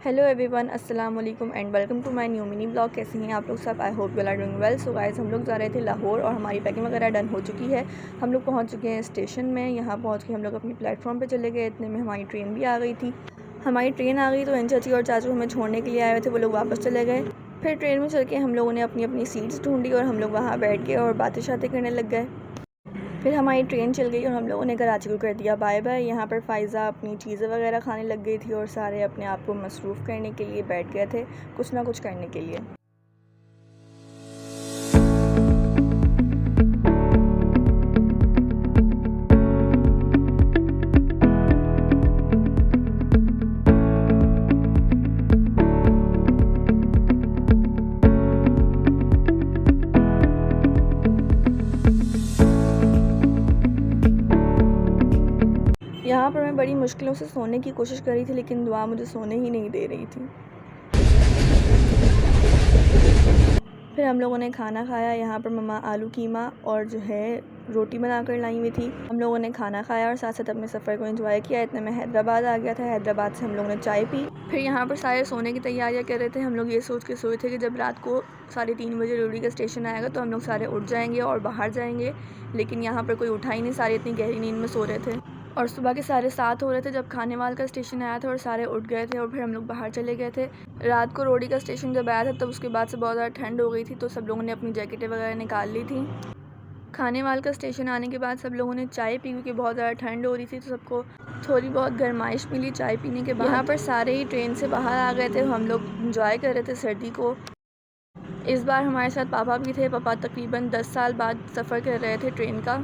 Hello everyone, अस्सलाम वालेकुम and welcome to my new mini blog. कैसे हैं आप लोग सब? I hope you are doing well. So guys, हम लोग जा रहे थे लाहौर और हमारी पैकिंग वगैरह डन हो चुकी है। हम लोग पहुंच चुके हैं स्टेशन में। यहाँ पहुंच के हम लोग अपनी प्लेटफॉर्म पे चले गए। इतने में हमारी ट्रेन भी आ गई थी। हमारी ट्रेन आ गई तो इन चाची और चाचू हमें छोड़ने के लिए आए हुए थे, वो लोग वापस चले गए। फिर ट्रेन में चल के हम लोगों ने अपनी अपनी सीट्स ढूंढी और हम लोग वहाँ बैठ गए और बातें शातें करने लग गए। फिर हमारी ट्रेन चल गई और हम लोगों ने कराची को कर दिया बाय बाय। यहाँ पर फ़ायज़ा अपनी चीज़ें वगैरह खाने लग गई थी और सारे अपने आप को मसरूफ़ करने के लिए बैठ गए थे, कुछ ना कुछ करने के लिए। यहाँ पर मैं बड़ी मुश्किलों से सोने की कोशिश कर रही थी, लेकिन दुआ मुझे सोने ही नहीं दे रही थी। फिर हम लोगों ने खाना खाया। यहाँ पर मम्मा आलू कीमा और जो है रोटी बना कर लाई हुई थी। हम लोगों ने खाना खाया और साथ साथ अपने सफ़र को एंजॉय किया। इतने में हैदराबाद आ गया था। हैदराबाद से हम लोगों ने चाय पी। फिर यहाँ पर सारे सोने की तैयारियाँ कर रहे थे। हम लोग ये सोच के सोए थे कि जब रात को 3:30 बजे रोडी का स्टेशन आएगा तो हम लोग सारे उठ जाएंगे और बाहर जाएंगे, लेकिन यहाँ पर कोई उठा ही नहीं। सारे इतनी गहरी नींद में सो रहे थे और सुबह के 7:30 हो रहे थे जब खानेवाल का स्टेशन आया था और सारे उठ गए थे और फिर हम लोग बाहर चले गए थे। रात को रोडी का स्टेशन जब आया था तब उसके बाद से बहुत ज़्यादा ठंड हो गई थी, तो सब लोगों ने अपनी जैकेटें वगैरह निकाल ली थी। खानेवाल का स्टेशन आने के बाद सब लोगों ने चाय पी, क्योंकि बहुत ज़्यादा ठंड हो रही थी तो सबको थोड़ी बहुत गर्माइश मिली चाय पीने के बाद। यहाँ पर सारे ही ट्रेन से बाहर आ गए थे। हम लोग इंजॉय कर रहे थे सर्दी को। इस बार हमारे साथ पापा भी थे। पापा तकरीबन 10 साल बाद सफ़र कर रहे थे ट्रेन का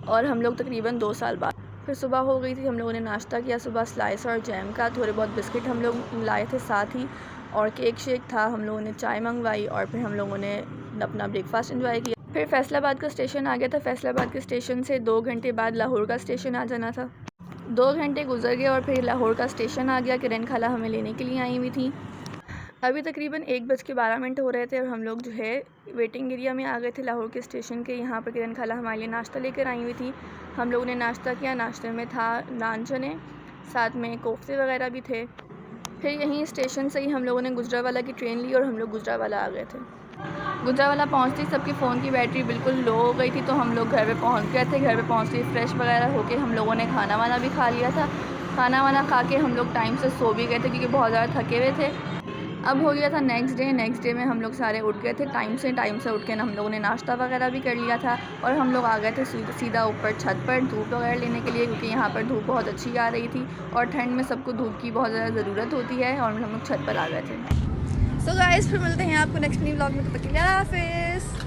और हम लोग तकरीबन 2 साल बाद। फिर सुबह हो गई थी। हम लोगों ने नाश्ता किया सुबह स्लाइस और जैम का। थोड़े बहुत बिस्किट हम लोग लाए थे साथ ही, और केक शेक था। हम लोगों ने चाय मंगवाई और फिर हम लोगों ने अपना ब्रेकफास्ट एंजॉय किया। फिर फैसलाबाद का स्टेशन आ गया था। फैसलाबाद के स्टेशन से 2 घंटे बाद लाहौर का स्टेशन आ जाना था। 2 घंटे गुजर गए और फिर लाहौर का स्टेशन आ गया। किरण खाला हमें लेने के लिए आई हुई थी। अभी तकरीबन 1:12 हो रहे थे और हम लोग जो है वेटिंग एरिया में आ गए थे लाहौर के स्टेशन के। यहाँ पर किरण खाला हमारे लिए नाश्ता लेकर आई हुई थी। हम लोगों ने नाश्ता किया। नाश्ते में था नान चने, साथ में कोफ्ते वगैरह भी थे। फिर यहीं स्टेशन से ही हम लोगों ने गुजरावाला की ट्रेन ली और हम लोग गुजरावाला आ गए थे। गुजरावाला पहुँचते ही सबके फ़ोन की बैटरी बिल्कुल लो हो गई थी, तो हम लोग घर पे पहुँच गए थे। घर पे पहुँचते ही फ्रेश वगैरह होके हम लोगों ने खाना वाना भी खा लिया था। खाना वाना खा के हम लोग टाइम से सो भी गए थे, क्योंकि बहुत ज़्यादा थके हुए थे। अब हो गया था नेक्स्ट डे। नेक्स्ट डे में हम लोग सारे उठ गए थे टाइम से उठ के हम लोगों ने नाश्ता वगैरह भी कर लिया था और हम लोग आ गए थे सीधा ऊपर छत पर धूप वगैरह लेने के लिए, क्योंकि यहाँ पर धूप बहुत अच्छी आ रही थी और ठंड में सबको धूप की बहुत ज़्यादा ज़रूरत होती है, और हम लोग छत पर आ गए थे। सो गाइस, फिर मिलते हैं आपको नेक्स्ट न्यू ब्लॉग में। तब तक के लिए अल्लाह हाफिज़।